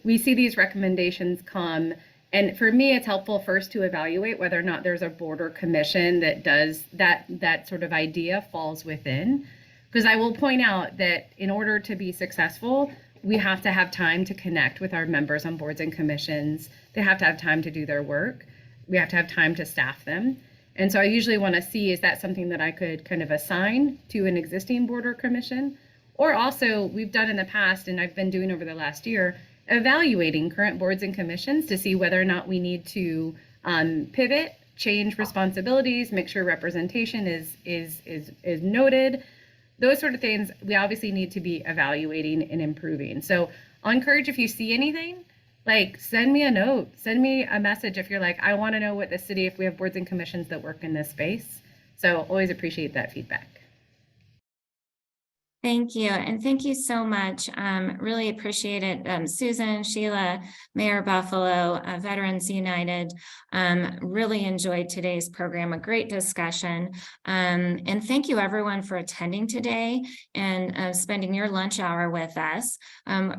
we see these recommendations come, and for me, it's helpful first to evaluate whether or not there's a board or commission that does that sort of idea falls within. Because I will point out that in order to be successful, we have to have time to connect with our members on boards and commissions. They have to have time to do their work. We have to have time to staff them. And so I usually want to see, is that something that I could kind of assign to an existing board or commission? Or also, we've done in the past, and I've been doing over the last year, evaluating current boards and commissions to see whether or not we need to pivot, change responsibilities, make sure representation is noted. Those sort of things we obviously need to be evaluating and improving. So I'll encourage, if you see anything, like, send me a note, send me a message if you're like, I want to know what the city, if we have boards and commissions that work in this space. So always appreciate that feedback. Thank you. And thank you so much. Really appreciate it. Susan, Sheila, Mayor Buffalo, Veterans United, really enjoyed today's program, a great discussion. And thank you everyone for attending today and spending your lunch hour with us.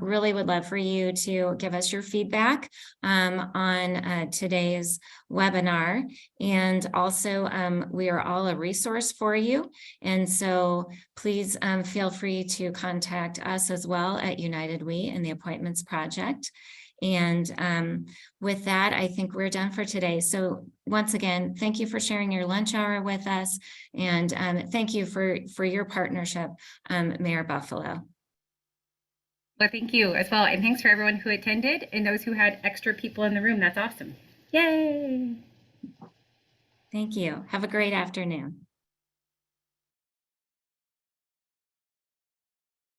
Really would love for you to give us your feedback on today's webinar. And also, we are all a resource for you. And so please feel free to contact us as well at United We and the Appointments Project. And with that, I think we're done for today. So once again, thank you for sharing your lunch hour with us. And thank you for your partnership, Mayor Buffalo. Well, thank you as well. And thanks for everyone who attended and those who had extra people in the room. That's awesome. Yay. Thank you. Have a great afternoon.